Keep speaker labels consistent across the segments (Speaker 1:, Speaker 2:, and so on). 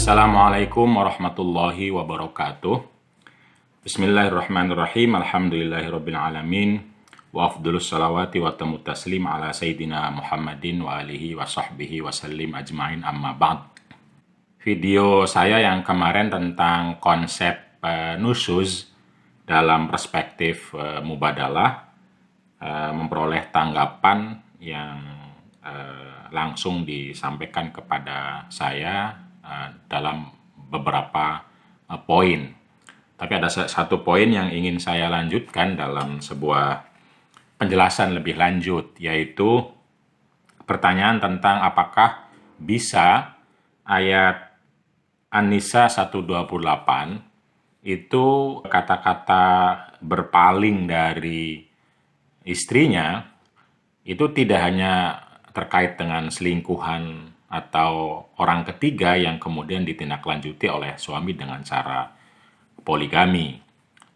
Speaker 1: Assalamualaikum warahmatullahi wabarakatuh. Bismillahirrahmanirrahim. Alhamdulillahirabbil alamin. Wa afdhalus salawati wa tamut taslim ala sayyidina Muhammadin wa alihi wa sahbihi wa sallim ajmain amma ba'd. Video saya yang kemarin tentang konsep nusyuz dalam perspektif mubadalah memperoleh tanggapan yang langsung disampaikan kepada saya dalam beberapa poin. Tapi ada satu poin yang ingin saya lanjutkan dalam sebuah penjelasan lebih lanjut, yaitu pertanyaan tentang apakah bisa ayat An-Nisa 128 itu kata-kata berpaling dari istrinya itu tidak hanya terkait dengan selingkuhan atau orang ketiga yang kemudian ditindaklanjuti oleh suami dengan cara poligami.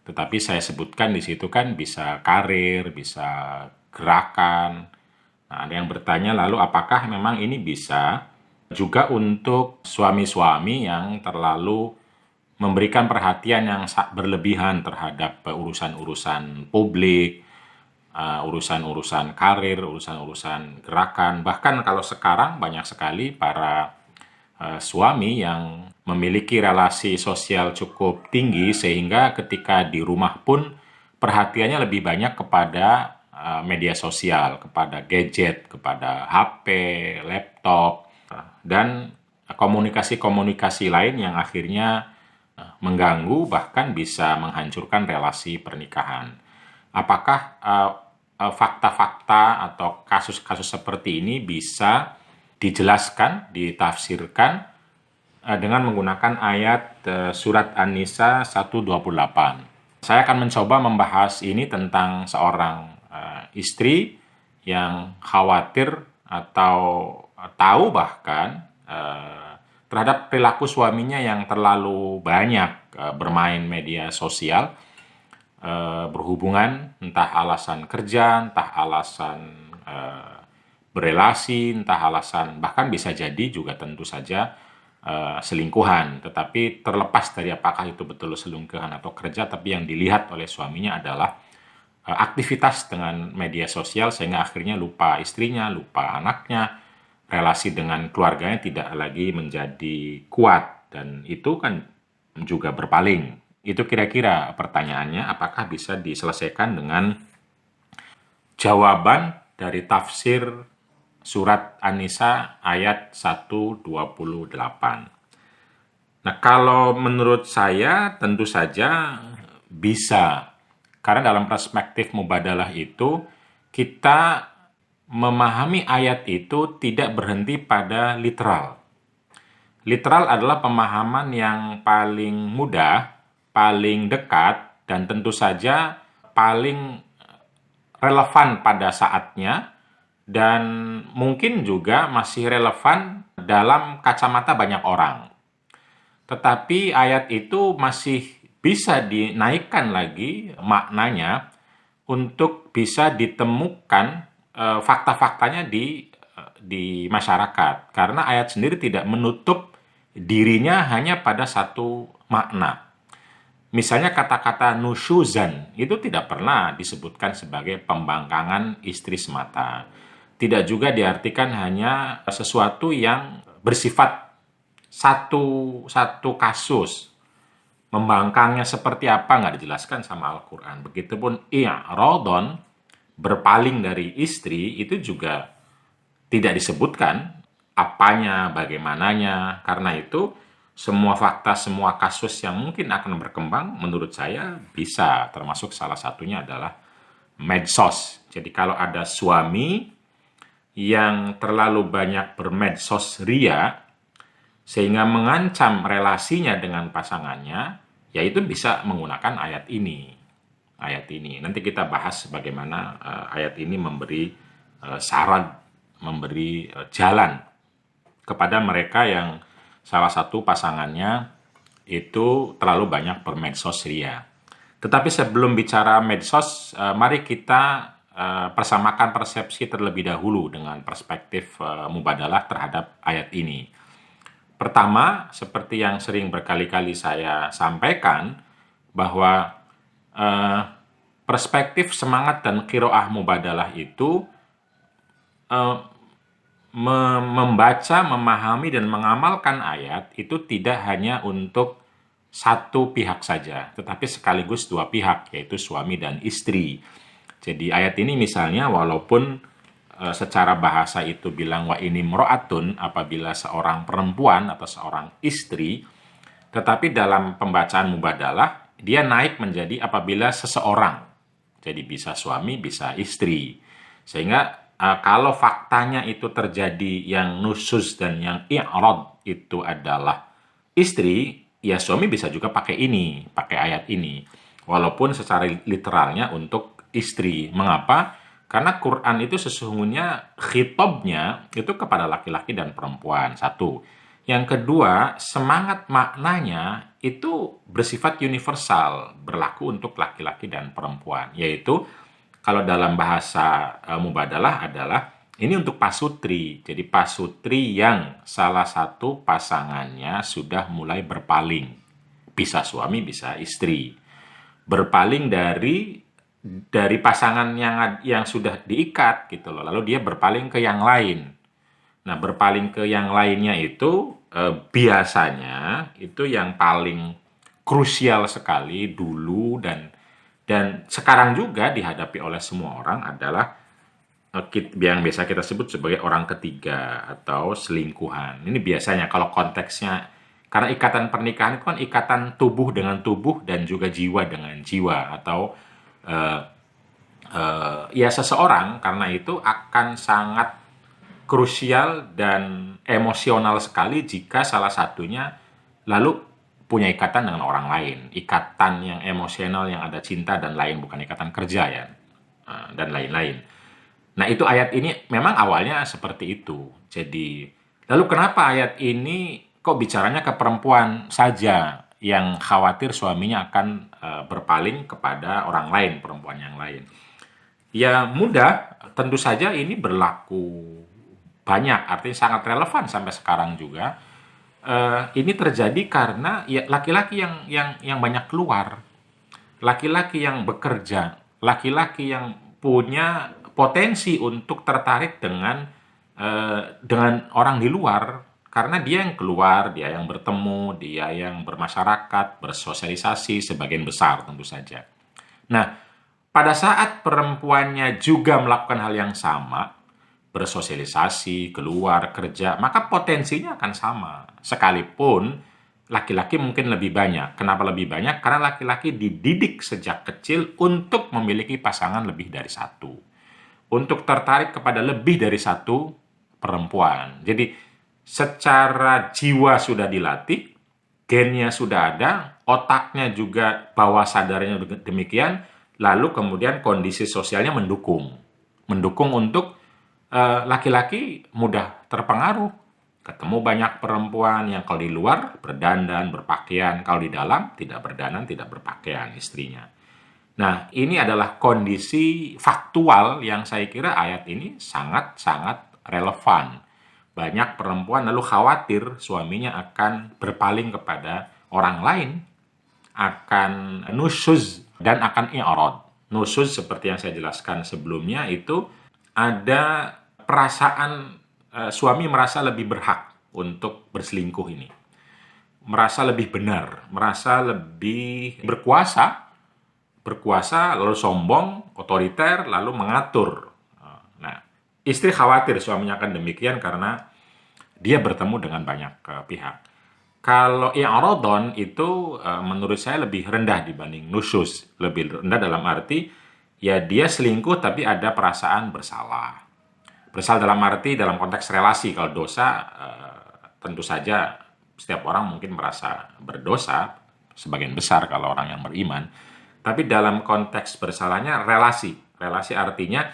Speaker 1: Tetapi saya sebutkan di situ kan bisa karir, bisa gerakan. Nah, ada yang bertanya lalu apakah memang ini bisa juga untuk suami-suami yang terlalu memberikan perhatian yang berlebihan terhadap urusan-urusan publik, urusan-urusan karir, urusan-urusan gerakan. Bahkan kalau sekarang banyak sekali para suami yang memiliki relasi sosial cukup tinggi sehingga ketika di rumah pun perhatiannya lebih banyak kepada media sosial, kepada gadget, kepada HP, laptop, dan komunikasi-komunikasi lain yang akhirnya mengganggu bahkan bisa menghancurkan relasi pernikahan. Apakah fakta-fakta atau kasus-kasus seperti ini bisa dijelaskan, ditafsirkan dengan menggunakan ayat surat An-Nisa 128. Saya akan mencoba membahas ini tentang seorang istri yang khawatir atau tahu bahkan terhadap perilaku suaminya yang terlalu banyak bermain media sosial, berhubungan, entah alasan kerja, entah alasan berelasi, entah alasan, bahkan bisa jadi juga tentu saja selingkuhan. Tetapi terlepas dari apakah itu betul selingkuhan atau kerja, tapi yang dilihat oleh suaminya adalah aktivitas dengan media sosial sehingga akhirnya lupa istrinya, lupa anaknya, relasi dengan keluarganya tidak lagi menjadi kuat, dan itu kan juga berpaling. Itu kira-kira pertanyaannya, apakah bisa diselesaikan dengan jawaban dari tafsir surat An-Nisa ayat 128. Nah, kalau menurut saya tentu saja bisa. Karena dalam perspektif mubadalah itu kita memahami ayat itu tidak berhenti pada literal. Literal adalah pemahaman yang paling mudah, paling dekat, dan tentu saja paling relevan pada saatnya, dan mungkin juga masih relevan dalam kacamata banyak orang. Tetapi ayat itu masih bisa dinaikkan lagi maknanya untuk bisa ditemukan fakta-faktanya di masyarakat. Karena ayat sendiri tidak menutup dirinya hanya pada satu makna. Misalnya kata-kata nusyuzan itu tidak pernah disebutkan sebagai pembangkangan istri semata. Tidak juga diartikan hanya sesuatu yang bersifat satu kasus. Membangkangnya seperti apa nggak dijelaskan sama Al-Quran. Begitupun i'radon, berpaling dari istri, itu juga tidak disebutkan apanya, bagaimananya. Karena itu semua fakta, semua kasus yang mungkin akan berkembang menurut saya bisa, termasuk salah satunya adalah medsos. Jadi kalau ada suami yang terlalu banyak bermedsos ria sehingga mengancam relasinya dengan pasangannya, ya itu bisa menggunakan ayat ini. Nanti kita bahas bagaimana ayat ini memberi saran, memberi jalan kepada mereka yang salah satu pasangannya itu terlalu banyak bermedsos ria. Tetapi sebelum bicara medsos, mari kita persamakan persepsi terlebih dahulu dengan perspektif mubadalah terhadap ayat ini. Pertama, seperti yang sering berkali-kali saya sampaikan, bahwa eh, perspektif semangat dan qiraah mubadalah itu eh, membaca, memahami, dan mengamalkan ayat itu tidak hanya untuk satu pihak saja, tetapi sekaligus dua pihak, yaitu suami dan istri. Jadi ayat ini misalnya, walaupun secara bahasa itu bilang wa ini mro'atun, apabila seorang perempuan atau seorang istri, tetapi dalam pembacaan mubadalah dia naik menjadi apabila seseorang. Jadi bisa suami, bisa istri. Sehingga kalau faktanya itu terjadi yang nusus dan yang i'rad itu adalah istri, ya suami bisa juga pakai ini, pakai ayat ini. Walaupun secara literalnya untuk istri. Mengapa? Karena Quran itu sesungguhnya khitabnya itu kepada laki-laki dan perempuan. Satu. Yang kedua, semangat maknanya itu bersifat universal, berlaku untuk laki-laki dan perempuan. Yaitu kalau dalam bahasa mubadalah adalah ini untuk pasutri. Jadi pasutri yang salah satu pasangannya sudah mulai berpaling. Bisa suami, bisa istri. Berpaling dari pasangan yang sudah diikat gitu loh. Lalu dia berpaling ke yang lain. Nah, berpaling ke yang lainnya itu biasanya itu yang paling krusial sekali dulu dan sekarang juga dihadapi oleh semua orang adalah yang biasa kita sebut sebagai orang ketiga atau selingkuhan. Ini biasanya kalau konteksnya, karena ikatan pernikahan itu kan ikatan tubuh dengan tubuh dan juga jiwa dengan jiwa, atau eh, ya seseorang karena itu akan sangat krusial dan emosional sekali jika salah satunya lalu punya ikatan dengan orang lain, ikatan yang emosional yang ada cinta dan lain, bukan ikatan kerja ya, dan lain-lain. Nah, itu ayat ini memang awalnya seperti itu. Jadi, lalu kenapa ayat ini kok bicaranya ke perempuan saja yang khawatir suaminya akan berpaling kepada orang lain, perempuan yang lain? Ya mudah, tentu saja ini berlaku banyak, artinya sangat relevan sampai sekarang juga. Ini terjadi karena ya laki-laki yang banyak keluar, laki-laki yang bekerja, laki-laki yang punya potensi untuk tertarik dengan orang di luar, karena dia yang keluar, dia yang bertemu, dia yang bermasyarakat, bersosialisasi sebagian besar tentu saja. Nah, pada saat perempuannya juga melakukan hal yang sama, bersosialisasi, keluar, kerja, maka potensinya akan sama. Sekalipun laki-laki mungkin lebih banyak. Kenapa lebih banyak? Karena laki-laki dididik sejak kecil untuk memiliki pasangan lebih dari satu. Untuk tertarik kepada lebih dari satu perempuan. Jadi secara jiwa sudah dilatih, gennya sudah ada, otaknya juga bawah sadarnya demikian, lalu kemudian kondisi sosialnya mendukung. Mendukung untuk laki-laki mudah terpengaruh. Ketemu banyak perempuan yang kalau di luar berdandan, berpakaian, kalau di dalam tidak berdandan, tidak berpakaian istrinya. Nah, ini adalah kondisi faktual yang saya kira ayat ini sangat-sangat relevan. Banyak perempuan lalu khawatir suaminya akan berpaling kepada orang lain, akan nusyuz dan akan i'rad. Nusyuz seperti yang saya jelaskan sebelumnya itu ada perasaan suami merasa lebih berhak untuk berselingkuh ini. Merasa lebih benar, merasa lebih berkuasa lalu sombong, otoriter, lalu mengatur. Nah, istri khawatir suaminya akan demikian karena dia bertemu dengan banyak pihak. Kalau i'rodon itu menurut saya lebih rendah dibanding nusyus. Lebih rendah dalam arti ya dia selingkuh tapi ada perasaan bersalah. Bersalah dalam arti dalam konteks relasi. Kalau dosa tentu saja setiap orang mungkin merasa berdosa, sebagian besar kalau orang yang beriman. Tapi dalam konteks bersalahnya relasi. Relasi artinya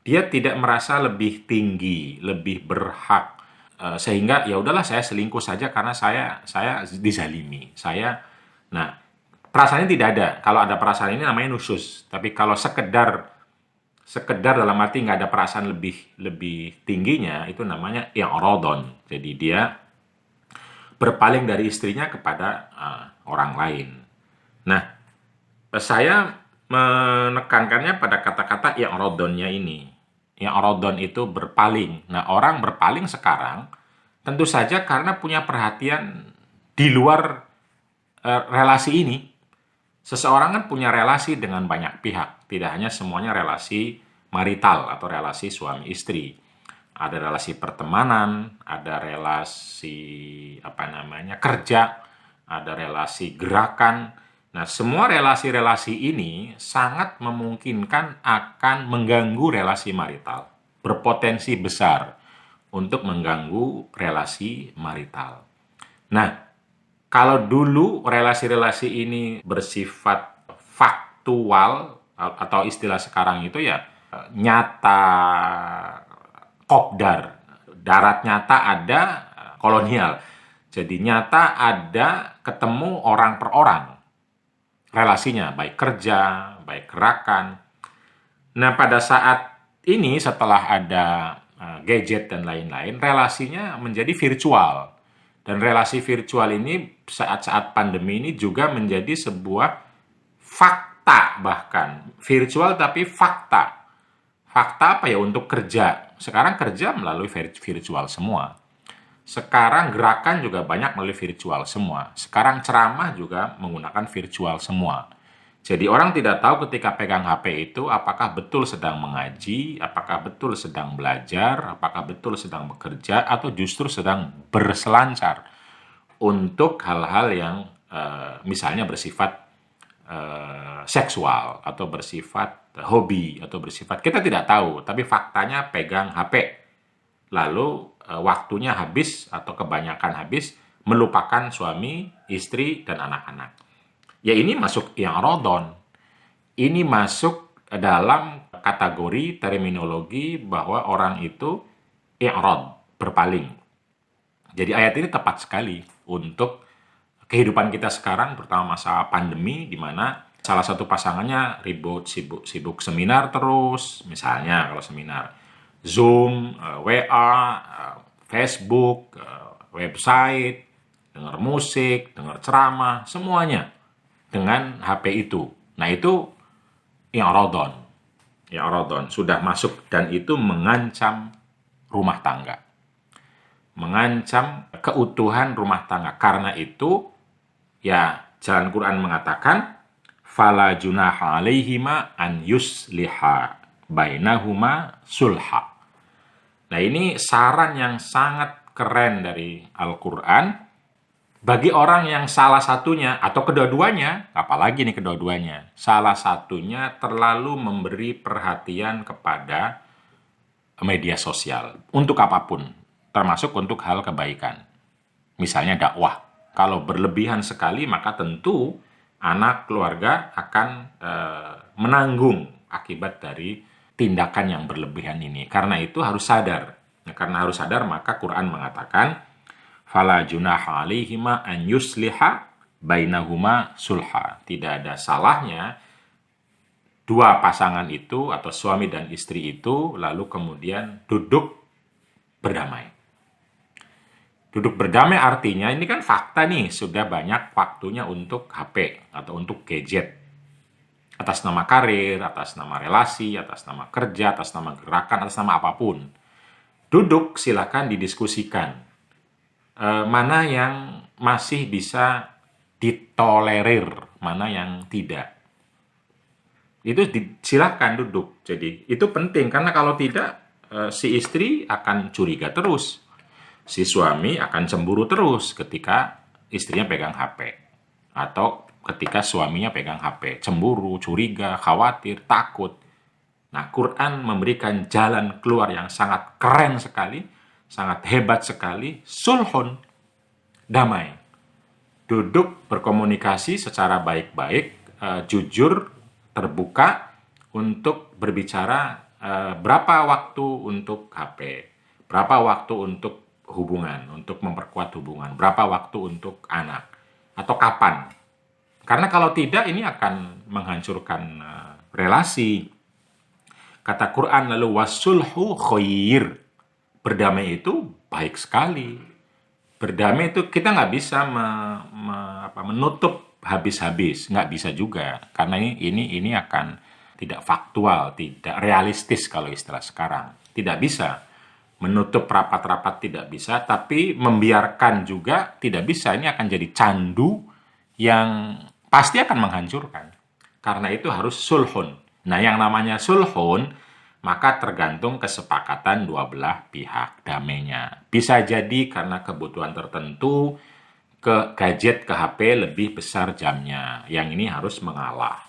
Speaker 1: dia tidak merasa lebih tinggi, lebih berhak, sehingga ya udahlah saya selingkuh saja karena saya dizalimi. Nah, perasaannya tidak ada. Kalau ada perasaan ini namanya nusus. Tapi kalau sekedar dalam arti nggak ada perasaan lebih tingginya, itu namanya i'rodon. Jadi dia berpaling dari istrinya kepada orang lain. Nah, saya menekankannya pada kata-kata i'rodonnya ini. I'rodon itu berpaling. Nah, orang berpaling sekarang tentu saja karena punya perhatian di luar relasi ini. Seseorang kan punya relasi dengan banyak pihak, tidak hanya semuanya relasi marital atau relasi suami istri. Ada relasi pertemanan, ada relasi kerja, ada relasi gerakan. Nah, semua relasi-relasi ini sangat memungkinkan akan mengganggu relasi marital. Berpotensi besar untuk mengganggu relasi marital. Nah, kalau dulu relasi-relasi ini bersifat faktual atau istilah sekarang itu ya nyata, kopdar, darat nyata ada, kolonial. Jadi nyata ada ketemu orang per orang relasinya, baik kerja, baik gerakan. Nah, pada saat ini setelah ada gadget dan lain-lain, relasinya menjadi virtual. Dan relasi virtual ini saat-saat pandemi ini juga menjadi sebuah fakta bahkan. Virtual tapi fakta. Fakta apa ya untuk kerja? Sekarang kerja melalui virtual semua. Sekarang gerakan juga banyak melalui virtual semua. Sekarang ceramah juga menggunakan virtual semua. Jadi orang tidak tahu ketika pegang HP itu apakah betul sedang mengaji, apakah betul sedang belajar, apakah betul sedang bekerja, atau justru sedang berselancar untuk hal-hal yang misalnya bersifat seksual atau bersifat hobi atau bersifat kita tidak tahu, tapi faktanya pegang HP. Lalu waktunya habis atau kebanyakan habis melupakan suami, istri, dan anak-anak. Ya ini masuk yang rodon. Ini masuk dalam kategori terminologi bahwa orang itu i'rad, berpaling. Jadi ayat ini tepat sekali untuk kehidupan kita sekarang, terutama masa pandemi, di mana salah satu pasangannya ribut, sibuk seminar terus, misalnya kalau seminar, Zoom, WA, Facebook, website, dengar musik, dengar ceramah, semuanya dengan HP itu. Nah, itu i'rodon. I'rodon sudah masuk dan itu mengancam rumah tangga. Mengancam keutuhan rumah tangga. Karena itu, ya Jalan Quran mengatakan, fala junaha alaihima an yusliha bainahuma sulha. Nah, ini saran yang sangat keren dari Al-Quran bagi orang yang salah satunya atau kedua-duanya, apalagi nih kedua-duanya, salah satunya terlalu memberi perhatian kepada media sosial untuk apapun, termasuk untuk hal kebaikan. Misalnya dakwah. Kalau berlebihan sekali, maka tentu anak keluarga akan menanggung akibat dari tindakan yang berlebihan ini. Karena itu harus sadar. Nah, karena harus sadar, maka Quran mengatakan, fala junaha alaihima an yusliha bainahuma sulha. Tidak ada salahnya dua pasangan itu atau suami dan istri itu lalu kemudian duduk berdamai. Duduk berdamai artinya ini kan fakta nih, sudah banyak waktunya untuk HP atau untuk gadget. Atas nama karir, atas nama relasi, atas nama kerja, atas nama gerakan, atas nama apapun. Duduk silakan didiskusikan. Mana yang masih bisa ditolerir, mana yang tidak. Itu silahkan duduk. Jadi itu penting karena kalau tidak si istri akan curiga terus. Si suami akan cemburu terus ketika istrinya pegang HP. Atau ketika suaminya pegang HP. Cemburu, curiga, khawatir, takut. Nah, Quran memberikan jalan keluar yang sangat keren sekali, sangat hebat sekali, sulhun, damai. Duduk berkomunikasi secara baik-baik, jujur, terbuka untuk berbicara berapa waktu untuk HP, berapa waktu untuk hubungan, untuk memperkuat hubungan, berapa waktu untuk anak, atau kapan. Karena kalau tidak ini akan menghancurkan relasi. Kata Quran lalu wasulhu khair. Berdamai itu baik sekali. Berdamai itu kita nggak bisa menutup habis-habis, nggak bisa juga. Karena ini akan tidak faktual, tidak realistis kalau istilah sekarang. Tidak bisa menutup rapat-rapat, tidak bisa, tapi membiarkan juga tidak bisa. Ini akan jadi candu yang pasti akan menghancurkan. Karena itu harus sulhun. Nah, yang namanya sulhun, maka tergantung kesepakatan dua belah pihak damainya. Bisa jadi karena kebutuhan tertentu, ke gadget, ke HP lebih besar jamnya. Yang ini harus mengalah.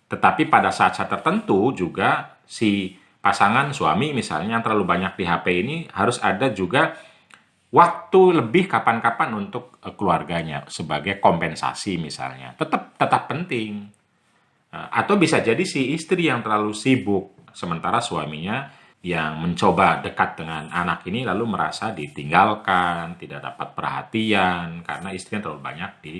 Speaker 1: Tetapi pada saat-saat tertentu juga si pasangan suami misalnya yang terlalu banyak di HP ini harus ada juga waktu lebih kapan-kapan untuk keluarganya sebagai kompensasi misalnya. Tetap penting. Atau bisa jadi si istri yang terlalu sibuk, sementara suaminya yang mencoba dekat dengan anak ini lalu merasa ditinggalkan, tidak dapat perhatian, karena istrinya terlalu banyak di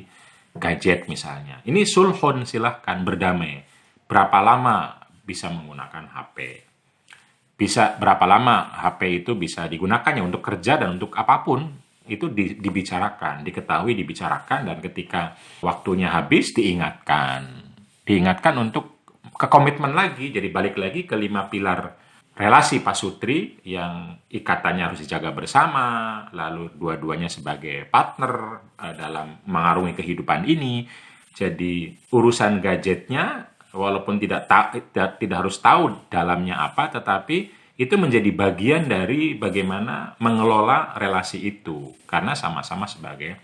Speaker 1: gadget misalnya. Ini sulhun, silahkan berdamai. Berapa lama bisa menggunakan HP? Bisa berapa lama HP itu bisa digunakannya untuk kerja dan untuk apapun, itu dibicarakan, diketahui, dibicarakan, dan ketika waktunya habis diingatkan untuk ke komitmen lagi. Jadi balik lagi ke 5 pilar relasi pasutri yang ikatannya harus dijaga bersama, lalu dua-duanya sebagai partner dalam mengarungi kehidupan ini. Jadi urusan gadgetnya walaupun tidak harus tahu dalamnya apa, tetapi itu menjadi bagian dari bagaimana mengelola relasi itu karena sama-sama sebagai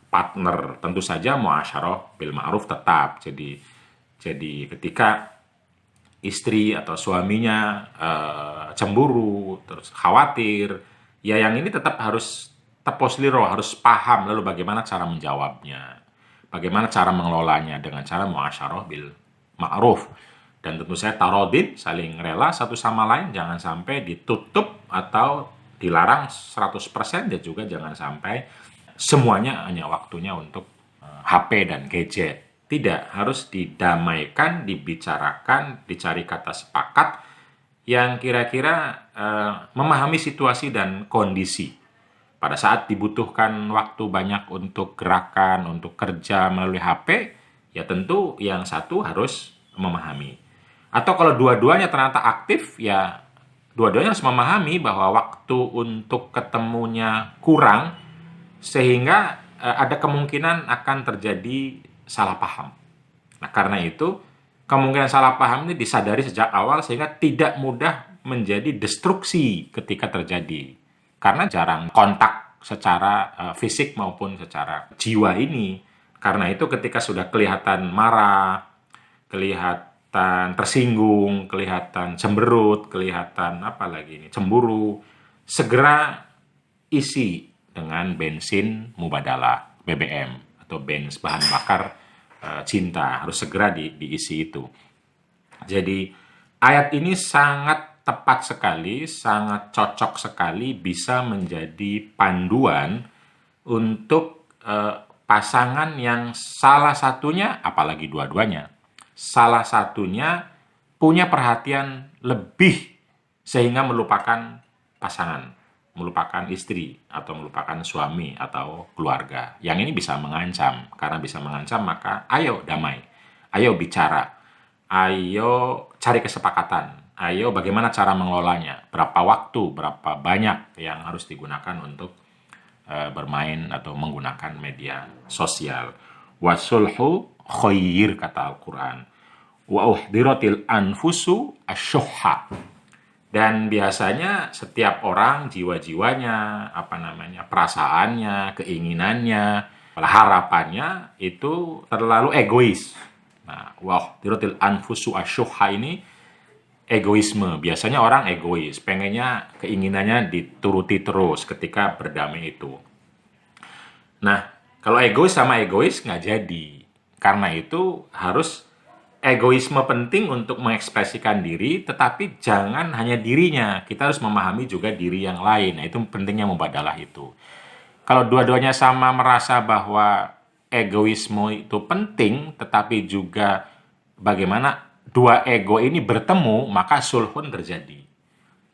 Speaker 1: partner. Tentu saja muasyarah bil ma'ruf tetap. Jadi ketika istri atau suaminya cemburu, terus khawatir, ya yang ini tetap harus teposliro, harus paham lalu bagaimana cara menjawabnya, bagaimana cara mengelolanya dengan cara muasyarah bil ma'ruf. Dan tentu saya tarodin, saling rela satu sama lain, jangan sampai ditutup atau dilarang 100% dan juga jangan sampai semuanya hanya waktunya untuk HP dan gadget. Tidak, harus didamaikan, dibicarakan, dicari kata sepakat yang kira-kira memahami situasi dan kondisi. Pada saat dibutuhkan waktu banyak untuk gerakan, untuk kerja melalui HP, ya tentu yang satu harus memahami. Atau kalau dua-duanya ternyata aktif, ya dua-duanya harus memahami bahwa waktu untuk ketemunya kurang, sehingga ada kemungkinan akan terjadi salah paham. Nah, karena itu kemungkinan salah paham ini disadari sejak awal sehingga tidak mudah menjadi destruksi ketika terjadi. Karena jarang kontak secara fisik maupun secara jiwa ini. Karena itu ketika sudah kelihatan marah, kelihatan tersinggung, kelihatan cemberut, kelihatan apa lagi ini, cemburu, segera isi dengan bensin mubadalah, BBM atau bahan bakar cinta, harus segera diisi itu. Jadi ayat ini sangat tepat sekali, sangat cocok sekali bisa menjadi panduan untuk pasangan yang salah satunya, apalagi dua-duanya, salah satunya punya perhatian lebih sehingga melupakan pasangan, melupakan istri, atau melupakan suami atau keluarga. Yang ini bisa mengancam. Karena bisa mengancam, maka ayo damai. Ayo bicara. Ayo cari kesepakatan. Ayo bagaimana cara mengelolanya. Berapa waktu, berapa banyak yang harus digunakan untuk bermain atau menggunakan media sosial. Wasulhu khair, kata Al-Quran. Wa uhdiratil anfusu asyuhha. Dan biasanya setiap orang jiwa-jiwanya, perasaannya, keinginannya, harapannya itu terlalu egois. Nah, dirotil anfusu asyuhha ini egoisme. Biasanya orang egois, pengennya keinginannya dituruti terus ketika berdamai itu. Nah, kalau egois sama egois nggak jadi. Karena itu harus egoisme penting untuk mengekspresikan diri, tetapi jangan hanya dirinya. Kita harus memahami juga diri yang lain. Nah, itu pentingnya mubadalah itu. Kalau dua-duanya sama merasa bahwa egoisme itu penting, tetapi juga bagaimana dua ego ini bertemu, maka sulhun terjadi.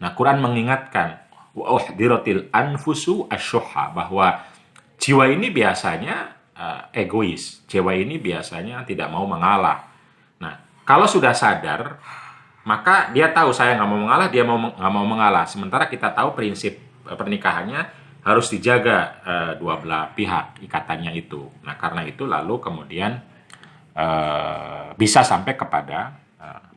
Speaker 1: Nah, Quran mengingatkan, wa uhdiratil anfusu asyuhha, bahwa jiwa ini biasanya egois, jiwa ini biasanya tidak mau mengalah. Nah, kalau sudah sadar, maka dia tahu saya nggak mau mengalah, dia nggak mau mengalah. Sementara kita tahu prinsip pernikahannya harus dijaga dua belah pihak ikatannya itu. Nah, karena itu lalu kemudian bisa sampai kepada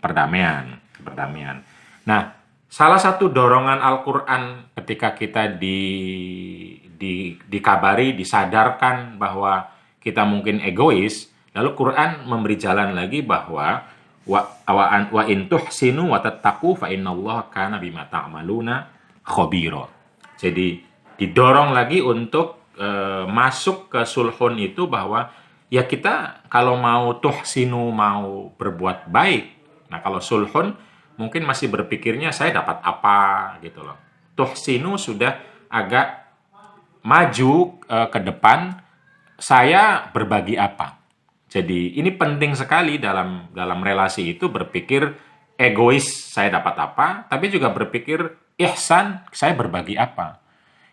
Speaker 1: perdamaian, perdamaian. Nah, salah satu dorongan Al-Quran ketika kita dikabari, disadarkan bahwa kita mungkin egois, lalu Quran memberi jalan lagi bahwa wa in tuhsinu wa tattaqu fa innallaha kana bima ta'maluna khabira. Jadi didorong lagi untuk masuk ke sulhun itu, bahwa ya kita kalau mau tuhsinu, mau berbuat baik. Nah, kalau sulhun mungkin masih berpikirnya saya dapat apa gitu loh. Tuhsinu sudah agak maju ke depan, saya berbagi apa. Jadi ini penting sekali dalam relasi itu, berpikir egois saya dapat apa, tapi juga berpikir ihsan saya berbagi apa.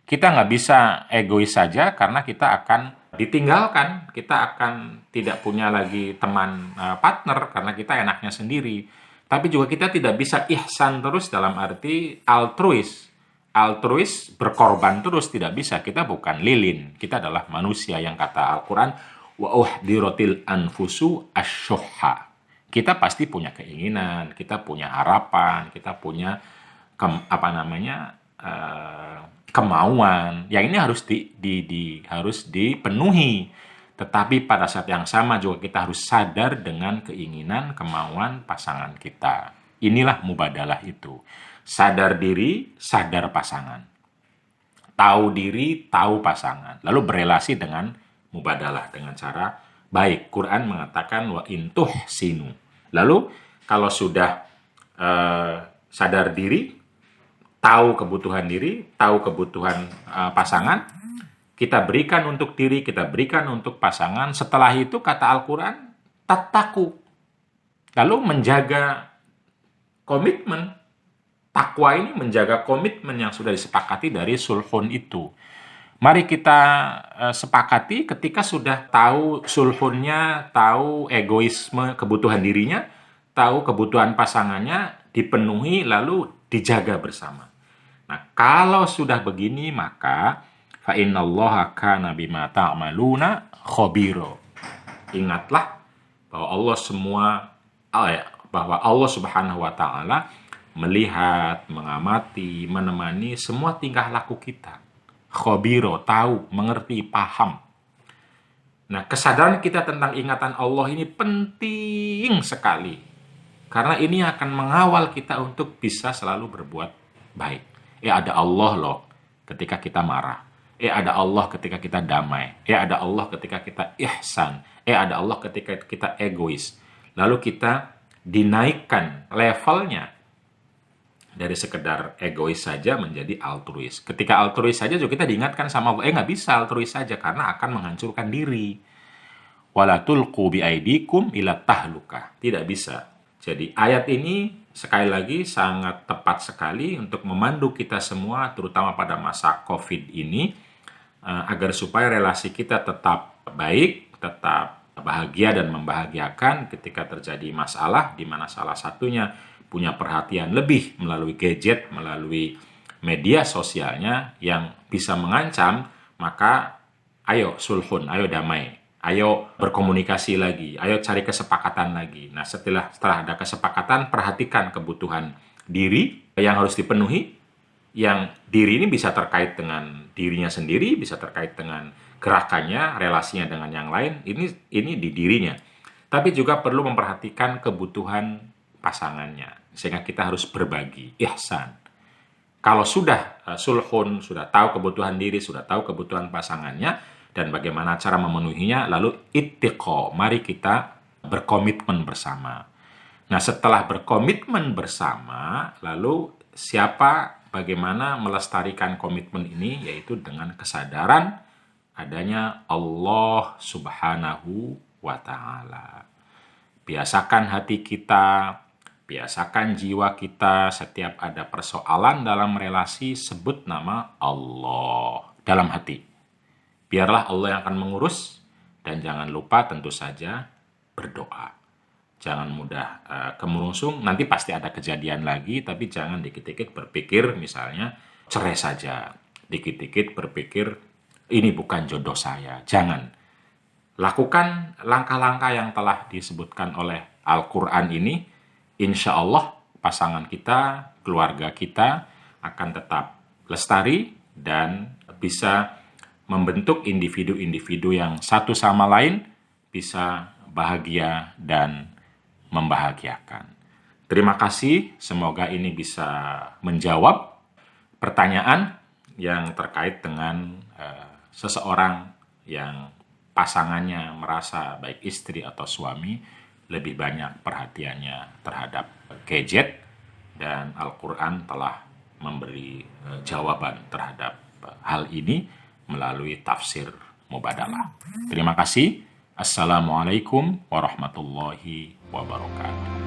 Speaker 1: Kita nggak bisa egois saja, karena kita akan ditinggalkan, kita akan tidak punya lagi teman partner karena kita enaknya sendiri. Tapi juga kita tidak bisa ihsan terus dalam arti altruis. Altruis berkorban terus tidak bisa, kita bukan lilin, kita adalah manusia yang kata Al-Quran wa uhdiratil anfusu asyuhha. Kita pasti punya keinginan, kita punya harapan, kita punya kemauan. Yang ini harus dipenuhi. Tetapi pada saat yang sama juga kita harus sadar dengan keinginan, kemauan pasangan kita. Inilah mubadalah itu. Sadar diri, sadar pasangan. Tahu diri, tahu pasangan. Lalu berelasi dengan mubadalah dengan cara baik. Quran mengatakan wa intuh sinu. Lalu kalau sudah sadar diri, tahu kebutuhan diri, tahu kebutuhan pasangan, kita berikan untuk diri, kita berikan untuk pasangan. Setelah itu kata Al-Quran, tattaku. Lalu menjaga komitmen. Takwa ini menjaga komitmen yang sudah disepakati dari sulhun itu. Mari kita sepakati ketika sudah tahu sulhunnya, tahu egoisme kebutuhan dirinya, tahu kebutuhan pasangannya dipenuhi, lalu dijaga bersama. Nah, kalau sudah begini, maka fa innallaha kana bima ta'maluna khabira. Ingatlah bahwa Allah Subhanahu wa taala melihat, mengamati, menemani semua tingkah laku kita. Khabiro, tahu, mengerti, paham. Nah, kesadaran kita tentang ingatan Allah ini penting sekali. Karena ini akan mengawal kita untuk bisa selalu berbuat baik. Ada Allah loh ketika kita marah. Ada Allah ketika kita damai. Ada Allah ketika kita ihsan. Ada Allah ketika kita egois. Lalu kita dinaikkan levelnya dari sekedar egois saja menjadi altruis. Ketika altruis saja juga kita diingatkan sama Allah, nggak bisa altruis saja karena akan menghancurkan diri. Wala tulqu biaidikum ila tahluka. Tidak bisa. Jadi ayat ini sekali lagi sangat tepat sekali untuk memandu kita semua, terutama pada masa COVID ini, agar supaya relasi kita tetap baik, tetap bahagia dan membahagiakan ketika terjadi masalah, di mana salah satunya punya perhatian lebih melalui gadget, melalui media sosialnya yang bisa mengancam, maka ayo sulhun, ayo damai, ayo berkomunikasi lagi, ayo cari kesepakatan lagi. Nah, setelah ada kesepakatan, perhatikan kebutuhan diri yang harus dipenuhi, yang diri ini bisa terkait dengan dirinya sendiri, bisa terkait dengan gerakannya, relasinya dengan yang lain, ini di dirinya. Tapi juga perlu memperhatikan kebutuhan pasangannya. Sehingga kita harus berbagi, ihsan. Kalau sudah sulhun, sudah tahu kebutuhan diri, sudah tahu kebutuhan pasangannya, dan bagaimana cara memenuhinya, lalu ittiqa, mari kita berkomitmen bersama. Nah, setelah berkomitmen bersama, lalu bagaimana melestarikan komitmen ini, yaitu dengan kesadaran adanya Allah Subhanahu wa ta'ala. Biasakan hati kita, Biasakan jiwa kita setiap ada persoalan dalam relasi, sebut nama Allah dalam hati. Biarlah Allah yang akan mengurus, dan jangan lupa tentu saja berdoa. Jangan mudah kemerungsung, nanti pasti ada kejadian lagi, tapi jangan dikit-dikit berpikir misalnya cerai saja. Dikit-dikit berpikir ini bukan jodoh saya. Jangan. Lakukan langkah-langkah yang telah disebutkan oleh Al-Quran ini. Insya Allah pasangan kita, keluarga kita akan tetap lestari dan bisa membentuk individu-individu yang satu sama lain bisa bahagia dan membahagiakan. Terima kasih, semoga ini bisa menjawab pertanyaan yang terkait dengan seseorang yang pasangannya merasa baik istri atau suami lebih banyak perhatiannya terhadap gadget, dan Al-Quran telah memberi jawaban terhadap hal ini melalui tafsir Mubadalah. Terima kasih. Assalamualaikum warahmatullahi wabarakatuh.